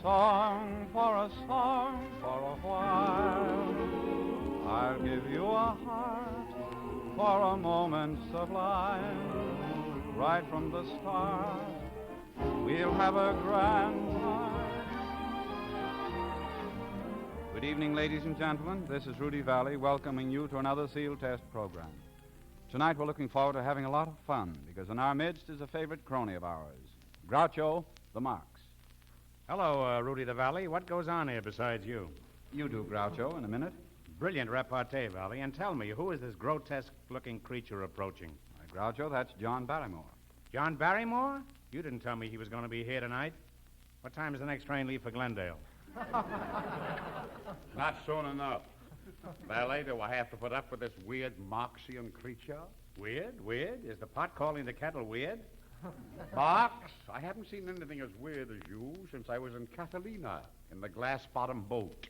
song, for a while. I'll give you a heart for a moment sublime. Right from the start, we'll have a grand time. Good evening, ladies and gentlemen. This is Rudy Valley welcoming you to another Seal Test program. Tonight we're looking forward to having a lot of fun because in our midst is a favorite crony of ours, Groucho the Marx. Hello, Rudy the Valley. What goes on here besides you? You do, Groucho, in a minute. Brilliant repartee, Valley. And tell me, who is this grotesque-looking creature approaching? Groucho, that's John Barrymore. John Barrymore? You didn't tell me he was going to be here tonight. What time does the next train leave for Glendale? Not soon enough. Valet, do I have to put up with this weird Marxian creature? Weird? Weird? Is the pot calling the kettle weird? Marx, I haven't seen anything as weird as you since I was in Catalina in the glass-bottom boat.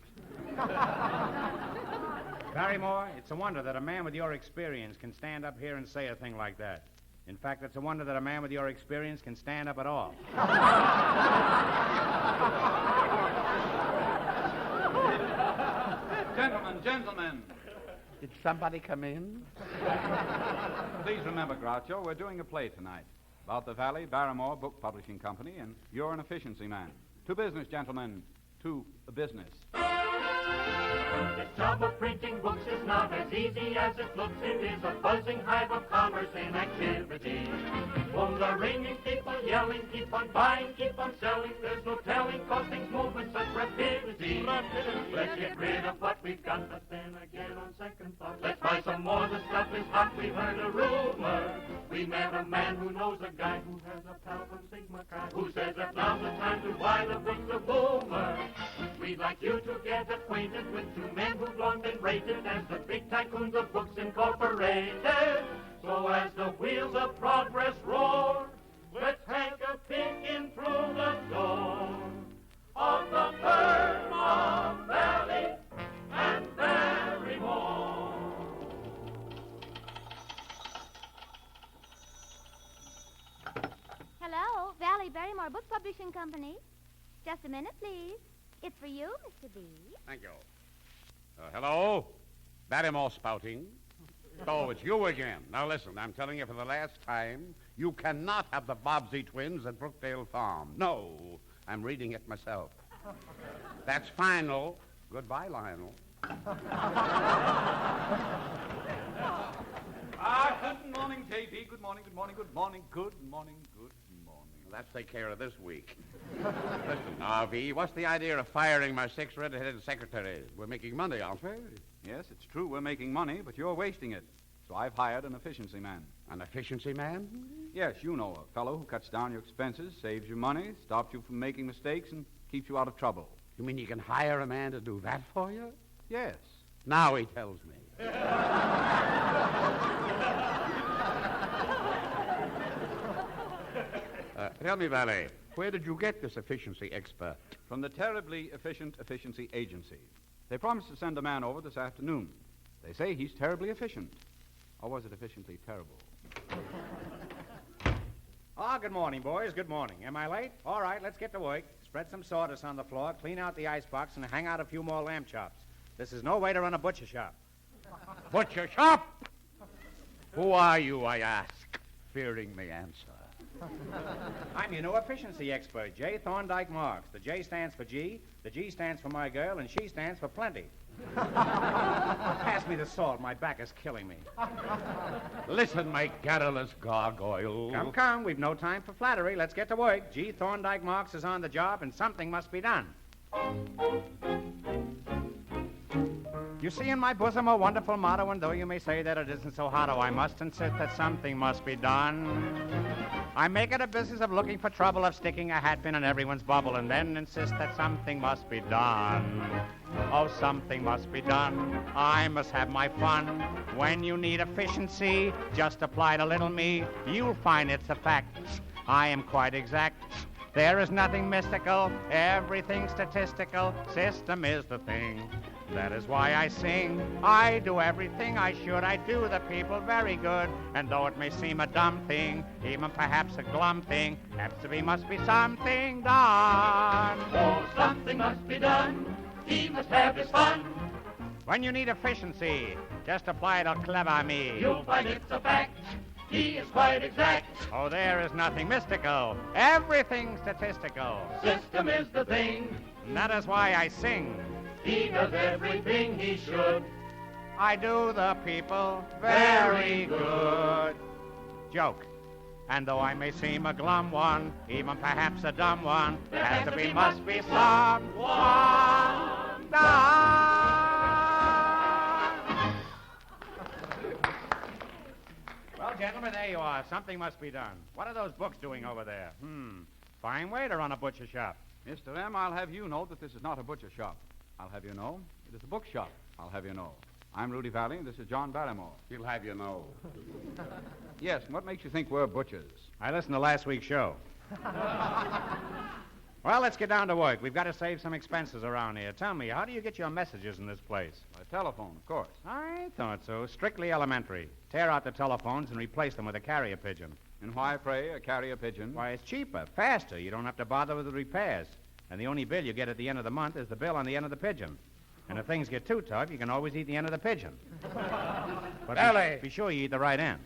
Barrymore, it's a wonder that a man with your experience can stand up here and say a thing like that. In fact, it's a wonder that a man with your experience can stand up at all. Gentlemen. Did somebody come in? Please remember, Groucho, we're doing a play tonight about the Valley Barrymore Book Publishing Company, and you're an efficiency man. To business, gentlemen. To business. This job of printing books is not as easy as it looks. It is a buzzing hive of commerce in activity. Phones are ringing, people yelling, keep on buying, keep on selling. There's no telling, cause things move with such rapidity. Let's get rid of what we've got, but then again on second thought, let's buy some more. The stuff is hot, we heard a rumor. We met a man who knows a guy who has a pal from Sigma Chi, who says that now's the time to buy the books of Boomer. We'd like you to get acquainted with two men who've long been rated as the big tycoons of Books Incorporated. So as the wheels of progress roar, let's hang a peek in through the door of the firm of Valley and Barrymore. Hello, Valley Barrymore Book Publishing Company. Just a minute, please. It's for you, Mr. B. Thank you. Hello? Barrymore spouting. Oh, it's you again. Now listen, I'm telling you for the last time, you cannot have the Bobbsey twins at Brookdale Farm. No, I'm reading it myself. That's final. Goodbye, Lionel. Good morning, J.B. Good morning, good morning, good morning, good morning, good morning. Let's take care of this week. Listen, R.V., what's the idea of firing my 6 red-headed secretaries? We're making money, aren't we? Yes, it's true we're making money, but you're wasting it. So I've hired an efficiency man. An efficiency man? Yes, you know, a fellow who cuts down your expenses, saves you money, stops you from making mistakes, and keeps you out of trouble. You mean you can hire a man to do that for you? Yes. Now he tells me. Tell me, Valet, where did you get this efficiency expert? From the terribly efficient efficiency agency. They promised to send a man over this afternoon. They say he's terribly efficient. Or was it efficiently terrible? Good morning, boys. Good morning. Am I late? All right, let's get to work. Spread some sawdust on the floor, clean out the icebox, and hang out a few more lamb chops. This is no way to run a butcher shop. Butcher shop? Who are you, I ask, fearing the answer? I'm your new efficiency expert, J. Thorndike Marks. The J stands for G, the G stands for my girl, and she stands for plenty. Pass me the salt. My back is killing me. Listen, my garrulous gargoyle. Come. We've no time for flattery. Let's get to work. G. Thorndike Marks is on the job, and something must be done. You see in my bosom a wonderful motto, and though you may say that it isn't so hotto, I must insist that something must be done. I make it a business of looking for trouble, of sticking a hat pin in everyone's bubble, and then insist that something must be done. Oh, something must be done. I must have my fun. When you need efficiency, just apply to little me. You'll find it's a fact. I am quite exact. There is nothing mystical, everything statistical. System is the thing. That is why I sing. I do everything I should. I do the people very good. And though it may seem a dumb thing, even perhaps a glum thing, there must be something done. Oh, something must be done. He must have his fun. When you need efficiency, just apply to clever me. You'll find it's a fact. He is quite exact. Oh, there is nothing mystical. Everything statistical. System is the thing. And that is why I sing. He does everything he should. I do the people very good. Joke. And though I may seem a glum one, even perhaps a dumb one, there has to be, must be someone done. Well, gentlemen, there you are. Something must be done. What are those books doing over there? Fine way to run a butcher shop. Mr. M., I'll have you know that this is not a butcher shop. I'll have you know it is a bookshop. I'll have you know. I'm Rudy Valley, and this is John Barrymore. He'll have you know. Yes, and what makes you think we're butchers? I listened to last week's show. Well, let's get down to work. We've got to save some expenses around here. Tell me, how do you get your messages in this place? By telephone, of course. I thought so. Strictly elementary. Tear out the telephones and replace them with a carrier pigeon. And why, pray, a carrier pigeon? Why, it's cheaper, faster. You don't have to bother with the repairs. And the only bill you get at the end of the month is the bill on the end of the pigeon. And if things get too tough, you can always eat the end of the pigeon. But Valley. be sure you eat the right end.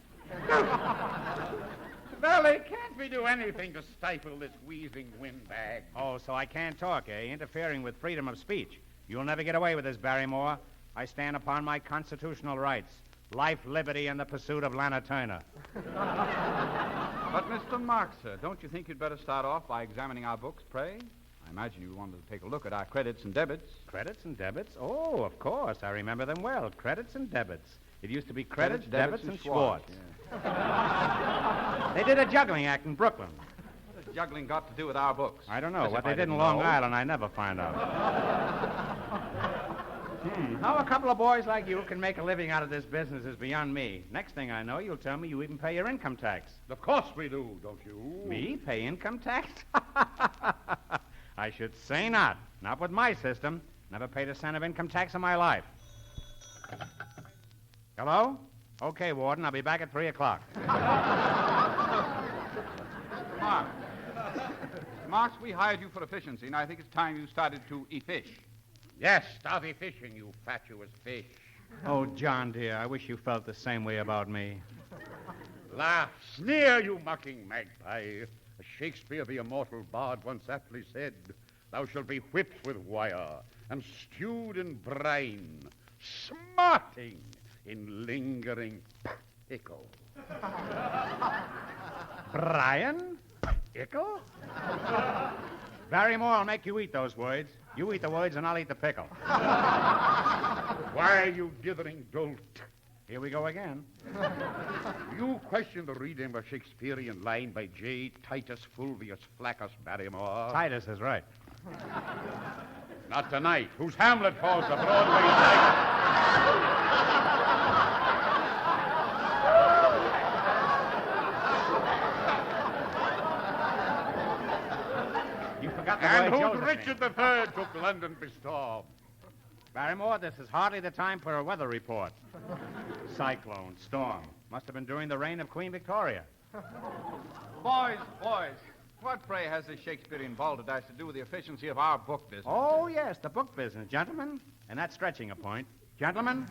Valley, can't we do anything to stifle this wheezing windbag? Oh, so I can't talk, eh? Interfering with freedom of speech. You'll never get away with this, Barrymore. I stand upon my constitutional rights. Life, liberty, and the pursuit of Lana Turner. But, Mr. Marks, sir, don't you think you'd better start off by examining our books, pray? I imagine you wanted to take a look at our credits and debits. Credits and debits? Oh, of course. I remember them well. Credits and debits. It used to be credits, debits, and Schwartz. Yeah. They did a juggling act in Brooklyn. What has juggling got to do with our books? I don't know. As What if they I did in didn't Long know. Island, I never find out. How a couple of boys like you can make a living out of this business is beyond me. Next thing I know, you'll tell me you even pay your income tax. Of course we do, don't you? Me? Pay income tax? I should say not. Not with my system. Never paid a cent of income tax in my life. Hello? Okay, Warden, I'll be back at 3 o'clock. Marks, we hired you for efficiency, and I think it's time you started to effish. Yes, start fishing, you fatuous fish. Oh, John, dear, I wish you felt the same way about me. Laugh, sneer, you mocking magpie. As Shakespeare, the immortal bard, once aptly said, thou shalt be whipped with wire and stewed in brine, smarting in lingering pickle. Brian? Pickle? Barrymore, I'll make you eat those words. You eat the words and I'll eat the pickle. Why, you dithering dolt? Here we go again. You question the reading of a Shakespearean line by J. Titus Fulvius Flaccus Barrymore. Titus is right. Not tonight. Whose Hamlet falls to Broadway tonight? You forgot the And word whose Joseph. Richard III took London by storm. Barrymore, this is hardly the time for a weather report. Cyclone, storm. Must have been during the reign of Queen Victoria. Boys, what, pray, has this Shakespearean balderdash to do with the efficiency of our book business? Oh, yes, the book business, gentlemen. And that's stretching a point. Gentlemen,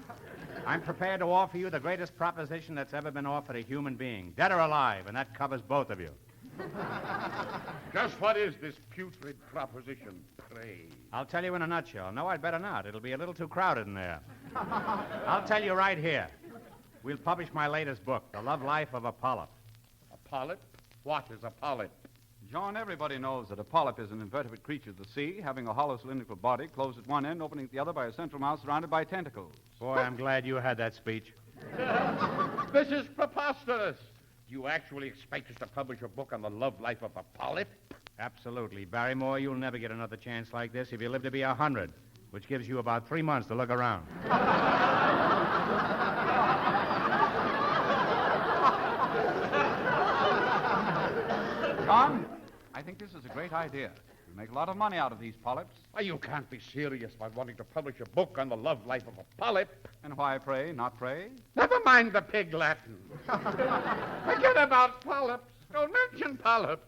I'm prepared to offer you the greatest proposition that's ever been offered a human being, dead or alive, and that covers both of you. Just what is this putrid proposition, pray? I'll tell you in a nutshell. No, I'd better not. It'll be a little too crowded in there. I'll tell you right here. We'll publish my latest book, The Love Life of a Polyp. A polyp? What is a polyp? John, everybody knows that a polyp is an invertebrate creature of the sea, having a hollow cylindrical body closed at one end, opening at the other by a central mouth surrounded by tentacles. Boy, I'm glad you had that speech. This is preposterous. Do you actually expect us to publish a book on the love life of a polyp? Absolutely. Barrymore, you'll never get another chance like this if you live to be 100, which gives you about 3 months to look around. John, I think this is a great idea. We make a lot of money out of these polyps. Why, you can't be serious about wanting to publish a book on the love life of a polyp. And why pray, not pray? Never mind the pig Latin. Forget about polyps. Don't mention polyps.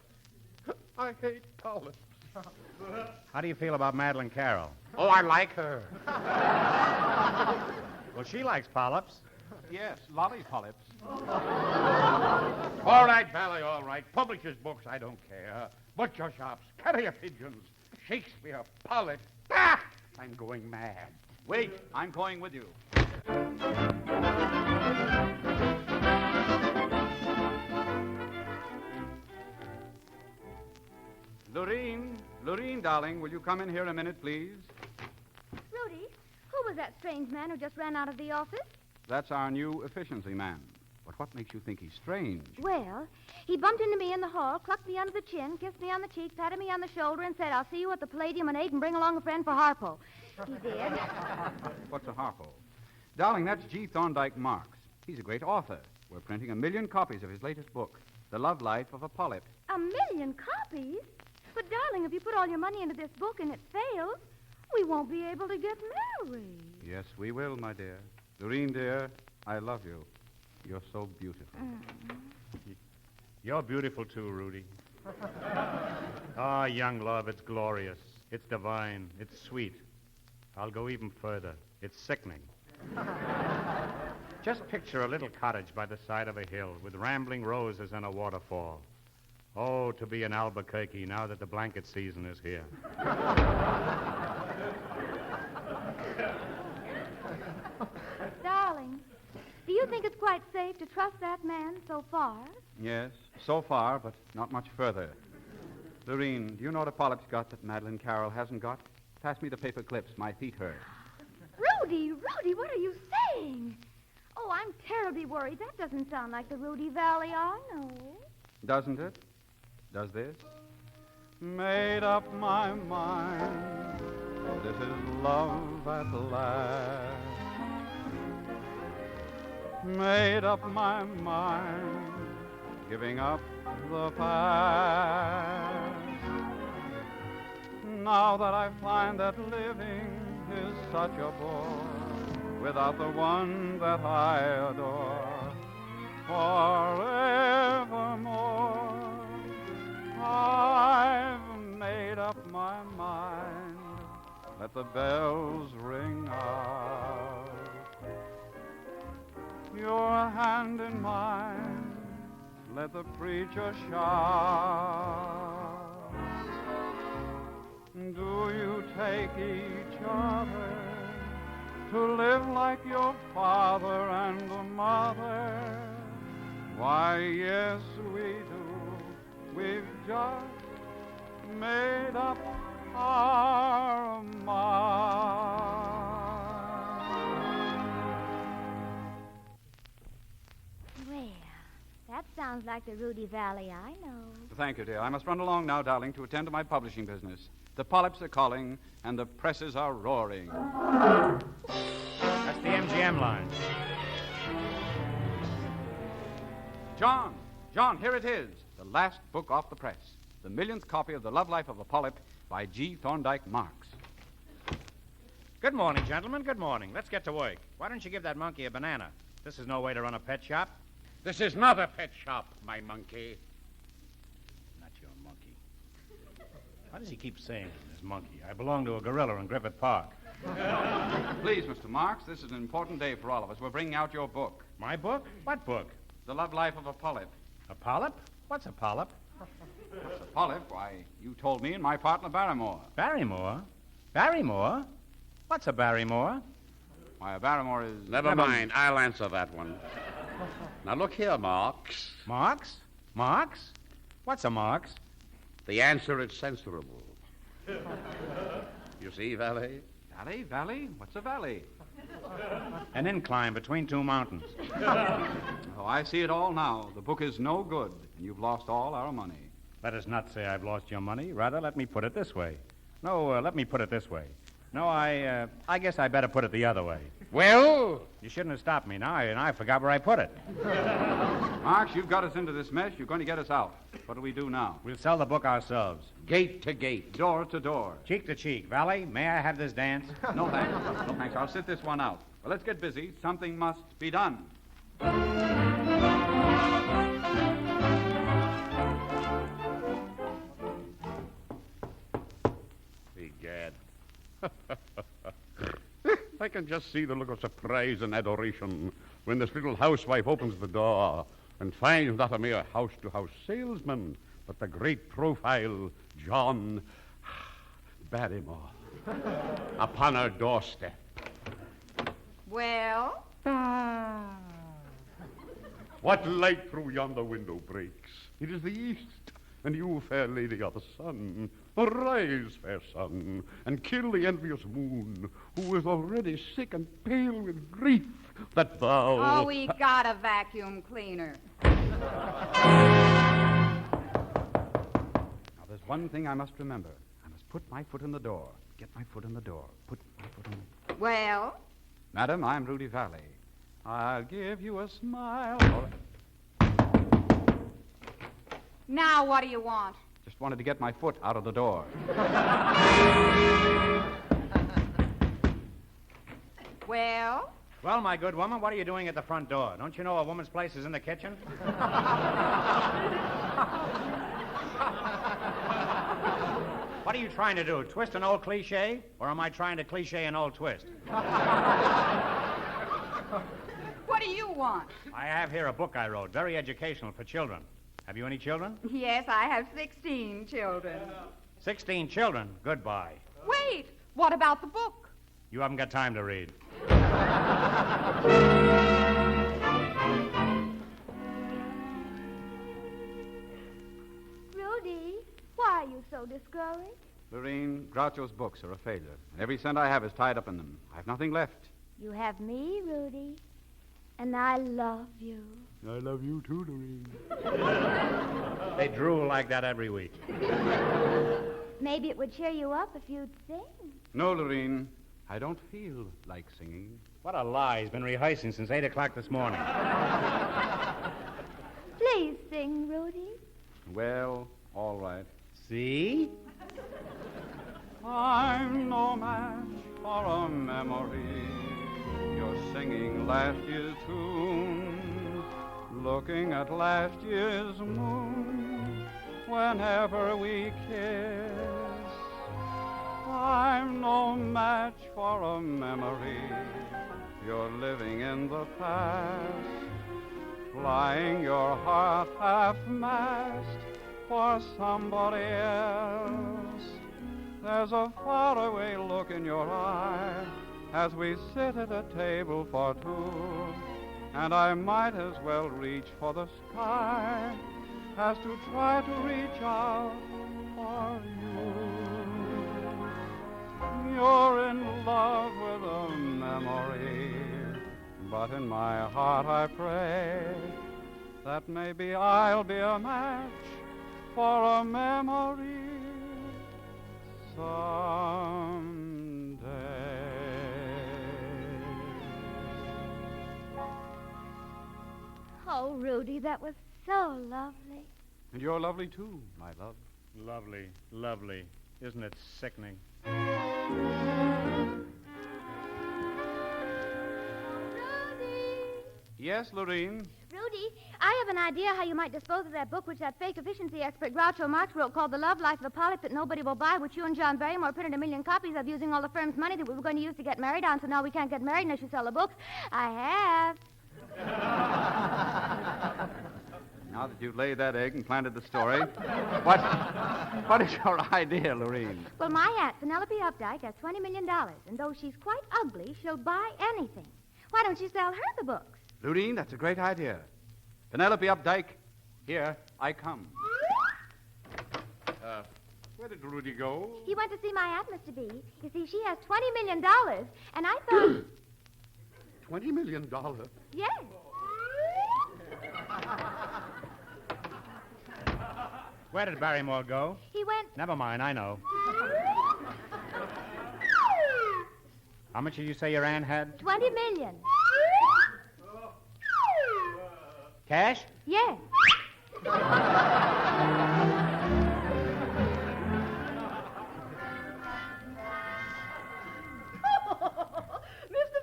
I hate polyps. How do you feel about Madeline Carroll? Oh, I like her. Well, she likes polyps. Yes, lolly polyps. All right, Valley, all right. Publish his books, I don't care. Butcher shops, carrier pigeons, Shakespeare, polyp. Ah! I'm going mad. Wait, I'm going with you. Lurene, darling, will you come in here a minute, please? Rudy, who was that strange man who just ran out of the office? That's our new efficiency man. But what makes you think he's strange? Well, he bumped into me in the hall, clucked me under the chin, kissed me on the cheek, patted me on the shoulder, and said, I'll see you at the Palladium at 8 and bring along a friend for Harpo. He did. What's a Harpo? Darling, that's G. Thorndike Marks. He's a great author. We're printing 1 million copies of his latest book, The Love Life of a Polyp. 1 million copies? But, darling, if you put all your money into this book and it fails, we won't be able to get married. Yes, we will, my dear. Lurene, dear, I love you. You're so beautiful. You're beautiful, too, Rudy. Ah, young love, it's glorious. It's divine. It's sweet. I'll go even further. It's sickening. Just picture a little cottage by the side of a hill with rambling roses and a waterfall. Oh, to be in Albuquerque now that the blanket season is here. Darling, do you think it's quite safe to trust that man so far? Yes, so far, but not much further. Lurene, do you know what a polyp's got that Madeline Carroll hasn't got? Pass me the paper clips. My feet hurt. Rudy, what are you saying? Oh, I'm terribly worried. That doesn't sound like the Rudy Valley I know. Doesn't it? Does this? Made up my mind. This is love at last. Made up my mind. Giving up the past. Now that I find that living is such a bore without the one that I adore forevermore. I've made up my mind. Let the bells ring out. Your hand in mine. Let the preacher shout. Do you take each other to live like your father and mother? Why, yes, we do. We've just made up our mind. Well, that sounds like the Rudy Valley I know. Thank you, dear. I must run along now, darling, to attend to my publishing business. The polyps are calling, and the presses are roaring. That's the MGM line. John, here it is. The last book off the press. The millionth copy of The Love Life of a Polyp by G. Thorndike Marks. Good morning, gentlemen. Good morning. Let's get to work. Why don't you give that monkey a banana? This is no way to run a pet shop. This is not a pet shop, my monkey. Not your monkey. Why does he keep saying this monkey? I belong to a gorilla in Griffith Park. Please, Mr. Marks, this is an important day for all of us. We're bringing out your book. My book? What book? The Love Life of a Polyp. A polyp? What's a polyp? What's a polyp? Why, you told me and my partner Barrymore. Barrymore? Barrymore? What's a Barrymore? Why, a Barrymore is... Never mind. I'll answer that one. Now, look here, Marks. Marks? Marks? What's a Marks? The answer is censorable. You see, Valley? Valley? What's a valley? An incline between two mountains. Oh, I see it all now. The book is no good, and you've lost all our money. Let us not say I've lost your money. Rather, let me put it this way. No, let me put it this way. No, I guess I better put it the other way. Well? You shouldn't have stopped me now, and I forgot where I put it. Marks, you've got us into this mess. You're going to get us out. What do we do now? We'll sell the book ourselves. Gate to gate. Door to door. Cheek to cheek. Valley, may I have this dance? No, thanks. No, thanks. I'll sit this one out. Well, let's get busy. Something must be done. Egad. I can just see the look of surprise and adoration when this little housewife opens the door and finds not a mere house-to-house salesman, but the great profile, John Barrymore, upon her doorstep. Well? What light through yonder window breaks? It is the east, and you, fair lady, are the sun. Arise, fair sun, and kill the envious moon, who is already sick and pale with grief that thou... Oh, we got a vacuum cleaner. Now, there's one thing I must remember. I must put my foot in the door. Get my foot in the door. Put my foot in the... Well? Madam, I'm Rudy Valley. I'll give you a smile. Now what do you want? Just wanted to get my foot out of the door. Well? Well, my good woman, what are you doing at the front door? Don't you know a woman's place is in the kitchen? What are you trying to do? Twist an old cliche? Or am I trying to cliche an old twist? What do you want? I have here a book I wrote, very educational for children. Have you any children? Yes, I have 16 children. 16 children? Goodbye. Wait, what about the book? You haven't got time to read. Rudy, why are you so discouraged? Lorene, Groucho's books are a failure. Every cent I have is tied up in them. I've nothing left. You have me, Rudy. And I love you. I love you too, Lorene. They drool like that every week. Maybe it would cheer you up if you'd sing. No, Lorene, I don't feel like singing. What a lie. He's been rehearsing since 8 o'clock this morning. Please sing, Rudy. Well, all right. See? I'm no match for a memory. You're singing last year's tune, looking at last year's moon whenever we kiss. I'm no match for a memory. You're living in the past, flying your heart half-mast for somebody else. There's a faraway look in your eye as we sit at a table for two, and I might as well reach for the sky as to try to reach out for you. You're in love with a memory, but in my heart I pray that maybe I'll be a match for a memory someday. Oh, Rudy, that was so lovely. And you're lovely, too, my love. Lovely, lovely. Isn't it sickening? Rudy! Yes, Lorene? Rudy, I have an idea how you might dispose of that book which that fake efficiency expert Groucho Marx wrote called The Love Life of a Polyp that nobody will buy, which you and John Barrymore printed 1 million copies of using all the firm's money that we were going to use to get married on, so now we can't get married unless you sell the books. I have. Now that you've laid that egg and planted the story, what is your idea, Lorene? Well, my aunt, Penelope Updike, has $20 million, and though she's quite ugly, she'll buy anything. Why don't you sell her the books? Lorene, that's a great idea. Penelope Updike, here I come. Where did Rudy go? He went to see my aunt, Mr. B. You see, she has $20 million, and I thought... $20 million? Yes. Where did Barrymore go? He went... Never mind, I know. How much did you say your aunt had? $20 million. Cash? Yes. Mr.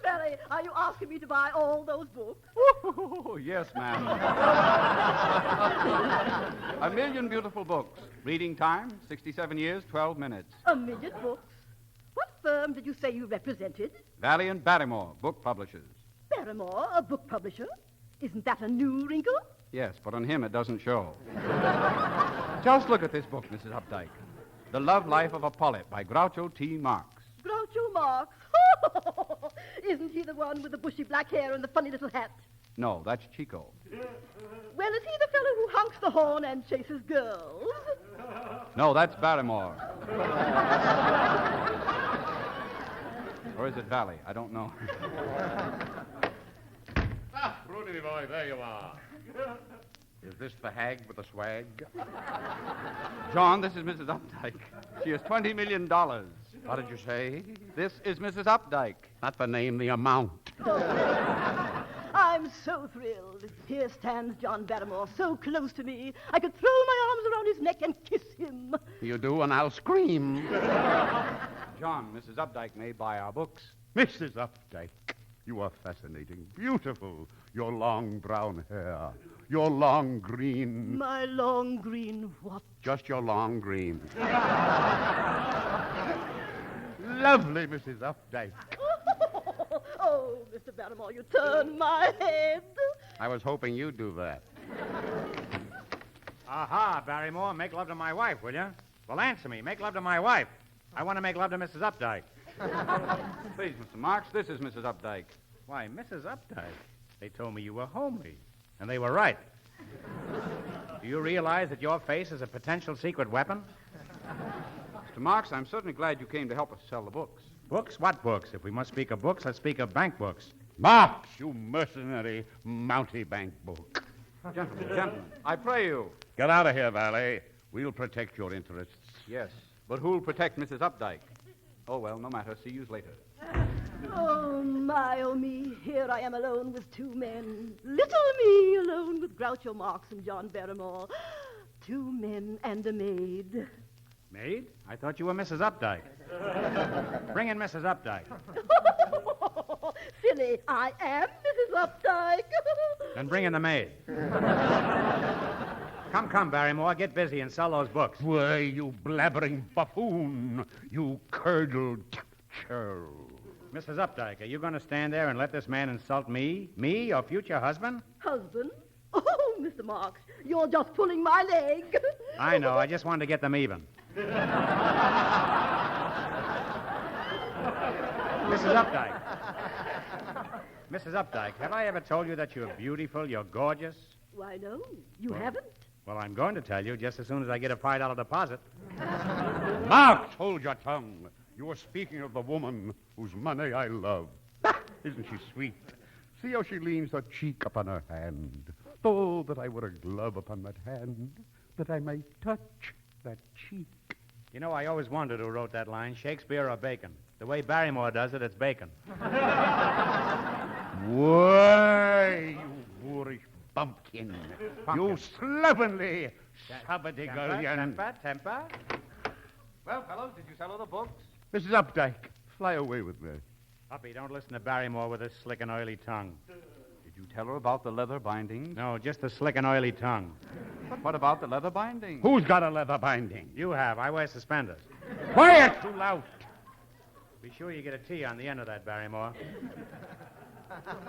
Valley, are you asking me to buy all those books? Oh, yes, ma'am. 1,000,000 beautiful books. Reading time, 67 years, 12 minutes. 1,000,000 books? What firm did you say you represented? Valley and Barrymore, book publishers. Barrymore, a book publisher? Isn't that a new wrinkle? Yes, but on him it doesn't show. Just look at this book, Mrs. Updike. The Love Life of a Polyp by Groucho T. Marx. Groucho Marx. Isn't he the one with the bushy black hair and the funny little hat? No, that's Chico. Well, is he the fellow who honks the horn and chases girls? No, that's Barrymore. Or is it Valley? I don't know. Rudy, boy, there you are. Is this the hag with the swag? John, this is Mrs. Updike. She has $20 million. What did you say? This is Mrs. Updike. Not the name, the amount. I'm so thrilled. Here stands John Barrymore, so close to me. I could throw my arms around his neck and kiss him. You do, and I'll scream. John, Mrs. Updike may buy our books. Mrs. Updike, you are fascinating, beautiful. Your long brown hair, your long green... My long green what? Just your long green. Lovely, Mrs. Updike. Oh, Mr. Barrymore, you turn my head. I was hoping you'd do that. Aha, Barrymore, make love to my wife, will you? Well, answer me. Make love to my wife. I want to make love to Mrs. Updike. Please, Mr. Marx, this is Mrs. Updike. Why, Mrs. Updike, they told me you were homely. And they were right. Do you realize that your face is a potential secret weapon? Mr. Marx, I'm certainly glad you came to help us sell the books. Books? What books? If we must speak of books, let's speak of bank books. Marx, you mercenary mountebank book. Gentlemen, I pray you. Get out of here, Valley. We'll protect your interests. Yes, but who'll protect Mrs. Updike? Oh, well, no matter. See you later. Oh, my, oh, me. Here I am alone with two men. Little me alone with Groucho Marx and John Barrymore. Two men and a maid. Maid? I thought you were Mrs. Updike. Bring in Mrs. Updike. Silly, I am Mrs. Updike. Then bring in the maid. Come, Barrymore, get busy and sell those books. Why, you blabbering buffoon, you curdled churl. Mrs. Updike, are you going to stand there and let this man insult me? Me, your future husband? Husband? Oh, Mr. Marx, you're just pulling my leg. I know, I just wanted to get them even. Mrs. Updike. Mrs. Updike, have I ever told you that you're beautiful, you're gorgeous? Why, no, you haven't. Well, I'm going to tell you just as soon as I get a $5 deposit. Marx, hold your tongue. You were speaking of the woman whose money I love. Isn't she sweet? See how she leans her cheek upon her hand. Oh, that I were a glove upon that hand, that I might touch that cheek. You know, I always wondered who wrote that line, Shakespeare or Bacon. The way Barrymore does it, it's Bacon. Why, you boorish bumpkin. You slovenly sabbatigullion. Temper. Well, fellows, did you sell her the books? Mrs. Updike, fly away with me. Puppy, don't listen to Barrymore with his slick and oily tongue. Did you tell her about the leather bindings? No, just the slick and oily tongue. But what about the leather bindings? Who's got a leather binding? You have. I wear suspenders. Quiet, you lout. Be sure you get a T on the end of that, Barrymore.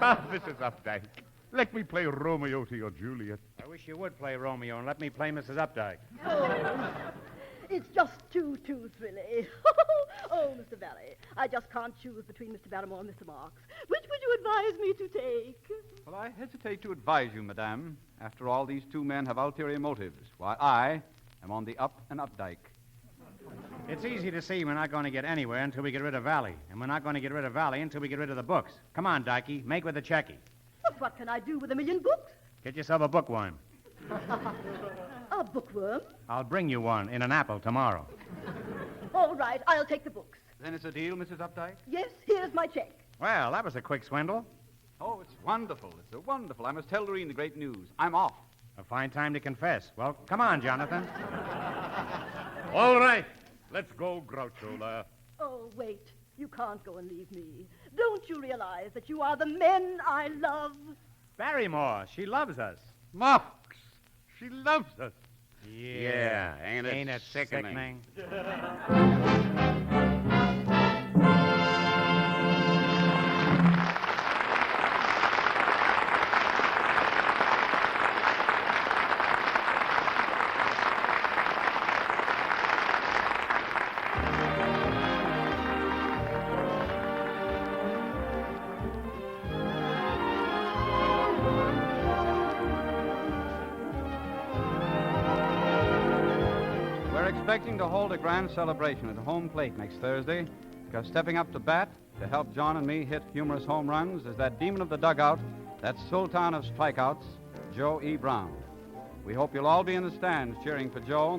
Ah, Mrs. Updike, let me play Romeo to your Juliet. I wish you would play Romeo and let me play Mrs. Updike. Oh, it's just too thrilly. Oh, Mr. Valley, I just can't choose between Mr. Barrymore and Mr. Marx. Which would you advise me to take? Well, I hesitate to advise you, madame. After all, these two men have ulterior motives, while I am on the up and up dike. It's easy to see we're not going to get anywhere until we get rid of Valley. And we're not going to get rid of Valley until we get rid of the books. Come on, Dikey, make with the checky. But what can I do with 1,000,000 books? Get yourself a bookworm. A bookworm? I'll bring you one in an apple tomorrow. All right, I'll take the books. Then it's a deal, Mrs. Updike? Yes, here's my check. Well, that was a quick swindle. Oh, it's wonderful. It's so wonderful. I must tell Lorene the great news. I'm off. A fine time to confess. Well, come on, Jonathan. All right. Let's go, Groucho. Oh, wait. You can't go and leave me. Don't you realize that you are the men I love? Barrymore, she loves us. Mox, she loves us. Yeah, ain't it sickening? Expecting to hold a grand celebration at home plate next Thursday, because stepping up to bat to help John and me hit humorous home runs is that demon of the dugout, that sultan of strikeouts, Joe E. Brown. We hope you'll all be in the stands cheering for Joe.